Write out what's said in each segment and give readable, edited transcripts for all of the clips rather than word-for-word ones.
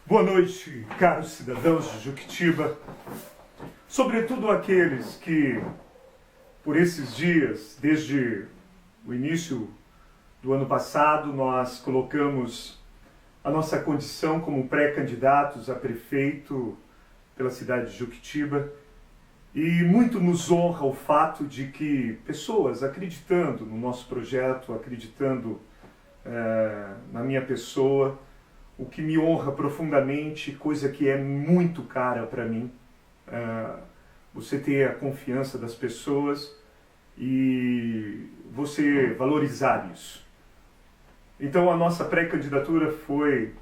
Boa noite, caros cidadãos de Juquitiba, sobretudo aqueles que, por esses dias, desde o início do ano passado, nós colocamos a nossa condição como pré-candidatos a prefeito pela cidade de Juquitiba, e muito nos honra o fato de que pessoas acreditando no nosso projeto, acreditando na minha pessoa, o que me honra profundamente, coisa que é muito cara para mim, você ter a confiança das pessoas e você valorizar isso. Então a nossa pré-candidatura foi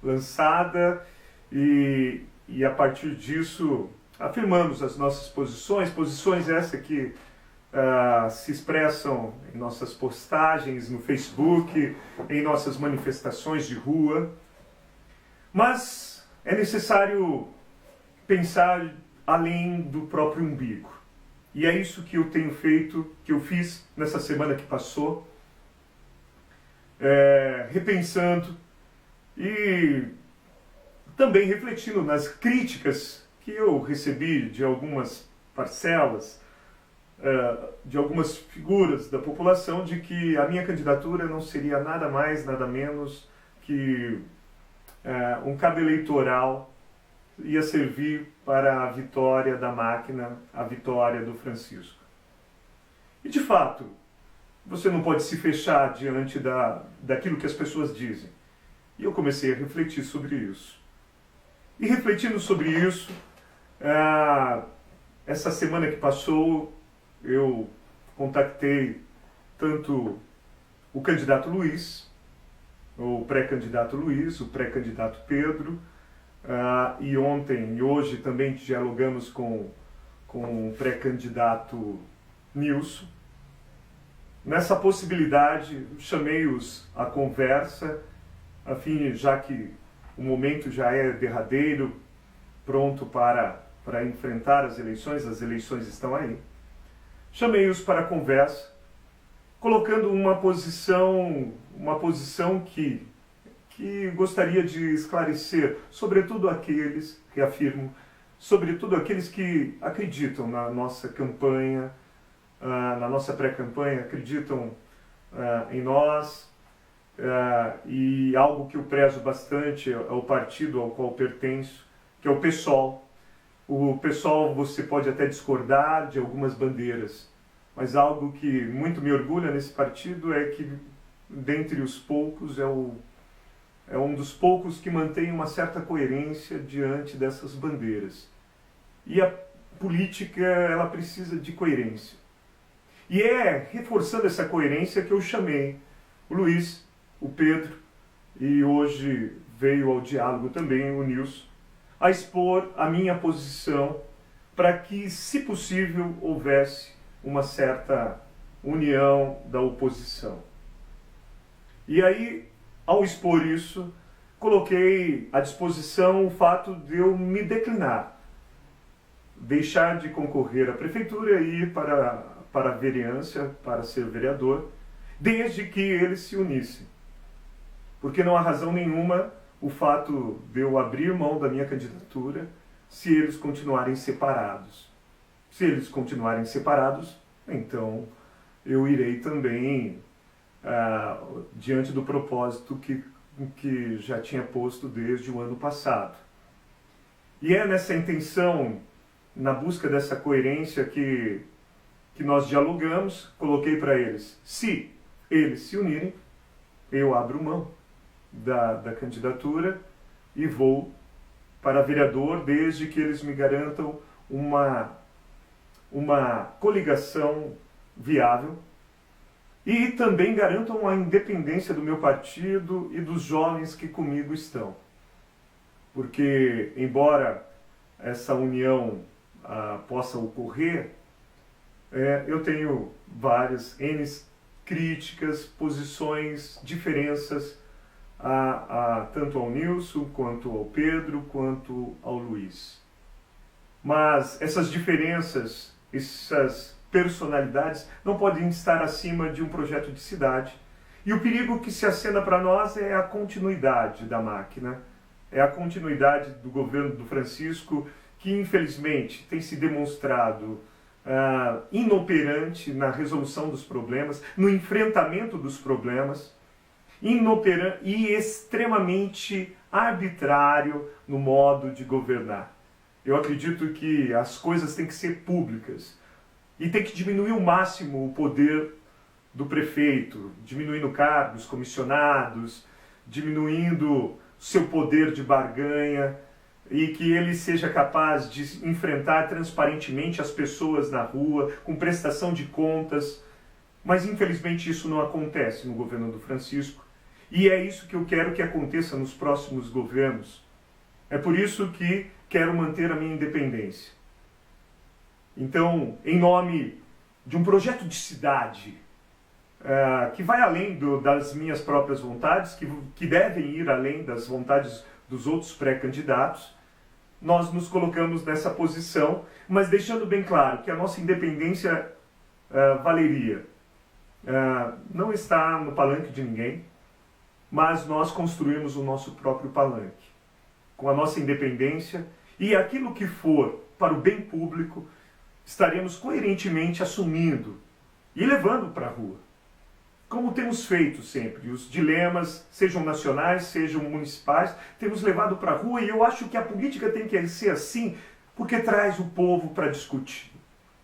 lançada e a partir disso afirmamos as nossas posições essas que se expressam em nossas postagens no Facebook, em nossas manifestações de rua. Mas é necessário pensar além do próprio umbigo. E é isso que eu tenho feito, que eu fiz nessa semana que passou, repensando e também refletindo nas críticas que eu recebi de algumas parcelas, de algumas figuras da população, de que a minha candidatura não seria nada mais, nada menos que um cabo eleitoral, ia servir para a vitória da máquina, a vitória do Francisco. E de fato, você não pode se fechar diante daquilo que as pessoas dizem. E eu comecei a refletir sobre isso. E refletindo sobre isso, essa semana que passou, eu contactei tanto o candidato Luiz, o pré-candidato Luiz, o pré-candidato Pedro, e ontem e hoje também dialogamos com o pré-candidato Nilson. Nessa possibilidade, chamei-os à conversa, a fim, já que o momento já é derradeiro, pronto para enfrentar as eleições estão aí. Chamei-os para a conversa, colocando uma posição que gostaria de esclarecer, sobretudo aqueles, reafirmo, sobretudo aqueles que acreditam na nossa campanha, na nossa pré-campanha, acreditam em nós, e algo que eu prezo bastante é o partido ao qual pertenço, que é o PSOL. O PSOL, você pode até discordar de algumas bandeiras, mas algo que muito me orgulha nesse partido é que, dentre os poucos, é um dos poucos que mantém uma certa coerência diante dessas bandeiras. E a política, ela precisa de coerência. E é reforçando essa coerência que eu chamei o Luiz, o Pedro, e hoje veio ao diálogo também o Nilson, a expor a minha posição para que, se possível, houvesse uma certa união da oposição. E aí, ao expor isso, coloquei à disposição o fato de eu me declinar, deixar de concorrer à prefeitura e ir para a vereança, para ser vereador, desde que eles se unissem. Porque não há razão nenhuma o fato de eu abrir mão da minha candidatura se eles continuarem separados. Se eles continuarem separados, então eu irei também diante do propósito que já tinha posto desde o ano passado. E é nessa intenção, na busca dessa coerência que nós dialogamos, coloquei para eles, se eles se unirem, eu abro mão da candidatura e vou para vereador, desde que eles me garantam uma coligação viável e também garantam a independência do meu partido e dos jovens que comigo estão. Porque, embora essa união possa ocorrer, eu tenho várias críticas, posições, diferenças, tanto ao Nilson, quanto ao Pedro, quanto ao Luiz. Mas essas diferenças, essas personalidades não podem estar acima de um projeto de cidade. E o perigo que se acena para nós é a continuidade da máquina, é a continuidade do governo do Francisco, que infelizmente tem se demonstrado inoperante na resolução dos problemas, no enfrentamento dos problemas, inoperante e extremamente arbitrário no modo de governar. Eu acredito que as coisas têm que ser públicas e tem que diminuir ao máximo o poder do prefeito, diminuindo cargos, comissionados, diminuindo seu poder de barganha, e que ele seja capaz de enfrentar transparentemente as pessoas na rua, com prestação de contas. Mas infelizmente isso não acontece no governo do Francisco, e é isso que eu quero que aconteça nos próximos governos. É por isso que quero manter a minha independência. Então, em nome de um projeto de cidade, que vai além das minhas próprias vontades, que devem ir além das vontades dos outros pré-candidatos, nós nos colocamos nessa posição, mas deixando bem claro que a nossa independência valeria. Não está no palanque de ninguém, mas nós construímos o nosso próprio palanque. Com a nossa independência e aquilo que for para o bem público, estaremos coerentemente assumindo e levando para a rua. Como temos feito sempre, os dilemas, sejam nacionais, sejam municipais, temos levado para a rua, e eu acho que a política tem que ser assim, porque traz o povo para discutir.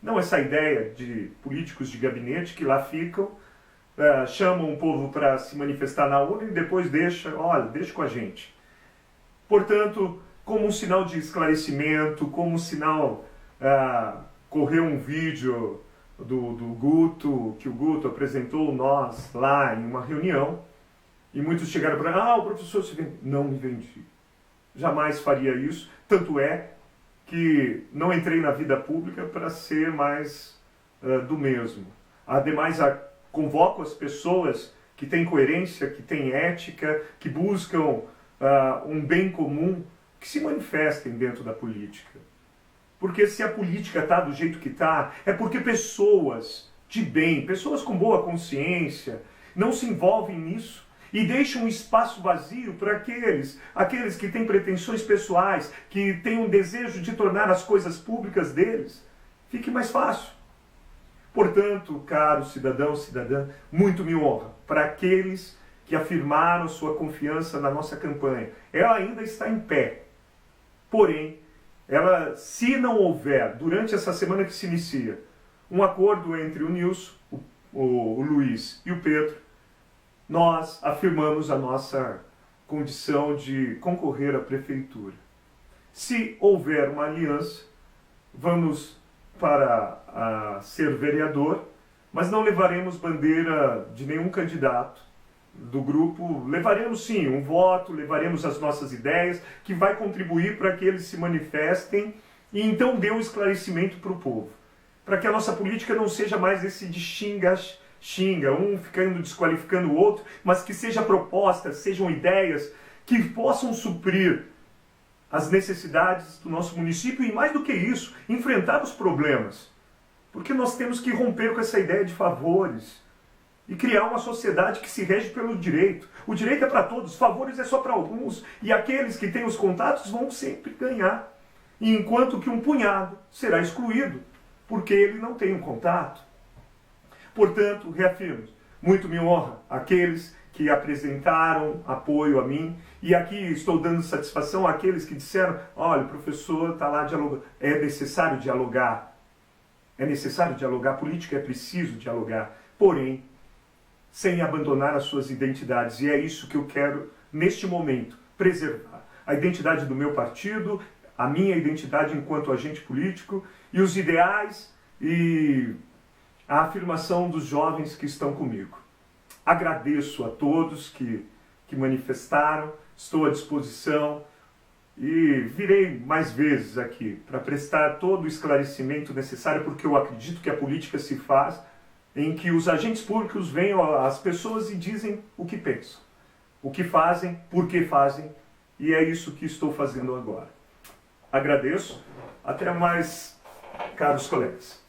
Não essa ideia de políticos de gabinete que lá ficam, chamam o povo para se manifestar na urna e depois deixa com a gente. Portanto, como um sinal de esclarecimento, como um sinal, correu um vídeo do Guto, que o Guto apresentou nós lá em uma reunião, e muitos chegaram para o professor se vende. Não me vendi. Jamais faria isso, tanto é que não entrei na vida pública para ser mais do mesmo. Ademais, convoco as pessoas que têm coerência, que têm ética, que buscam um bem comum, que se manifestem dentro da política. Porque se a política está do jeito que está, é porque pessoas de bem, pessoas com boa consciência, não se envolvem nisso e deixam um espaço vazio para aqueles que têm pretensões pessoais, que têm um desejo de tornar as coisas públicas deles. Fique mais fácil. Portanto, caro cidadão, cidadã, muito me honra para aqueles que afirmaram sua confiança na nossa campanha. Ela ainda está em pé. Porém, se não houver, durante essa semana que se inicia, um acordo entre o Nilson, o Luiz e o Pedro, nós afirmamos a nossa condição de concorrer à prefeitura. Se houver uma aliança, vamos para ser vereador, mas não levaremos bandeira de nenhum candidato do grupo. Levaremos sim um voto, levaremos as nossas ideias, que vai contribuir para que eles se manifestem e então dê um esclarecimento para o povo. Para que a nossa política não seja mais esse de xinga, um ficando desqualificando o outro, mas que seja proposta, sejam ideias que possam suprir as necessidades do nosso município e, mais do que isso, enfrentar os problemas. Porque nós temos que romper com essa ideia de favores e criar uma sociedade que se rege pelo direito. O direito é para todos, favores é só para alguns, e aqueles que têm os contatos vão sempre ganhar, enquanto que um punhado será excluído, porque ele não tem um contato. Portanto, reafirmo, muito me honra aqueles que apresentaram apoio a mim, e aqui estou dando satisfação àqueles que disseram, olha, o professor está lá dialogando. É necessário dialogar, política é preciso dialogar, porém, sem abandonar as suas identidades, e é isso que eu quero, neste momento, preservar. A identidade do meu partido, a minha identidade enquanto agente político, e os ideais e a afirmação dos jovens que estão comigo. Agradeço a todos que manifestaram, estou à disposição e virei mais vezes aqui para prestar todo o esclarecimento necessário, porque eu acredito que a política se faz em que os agentes públicos venham às pessoas e dizem o que pensam, o que fazem, por que fazem, e é isso que estou fazendo agora. Agradeço, até mais, caros colegas.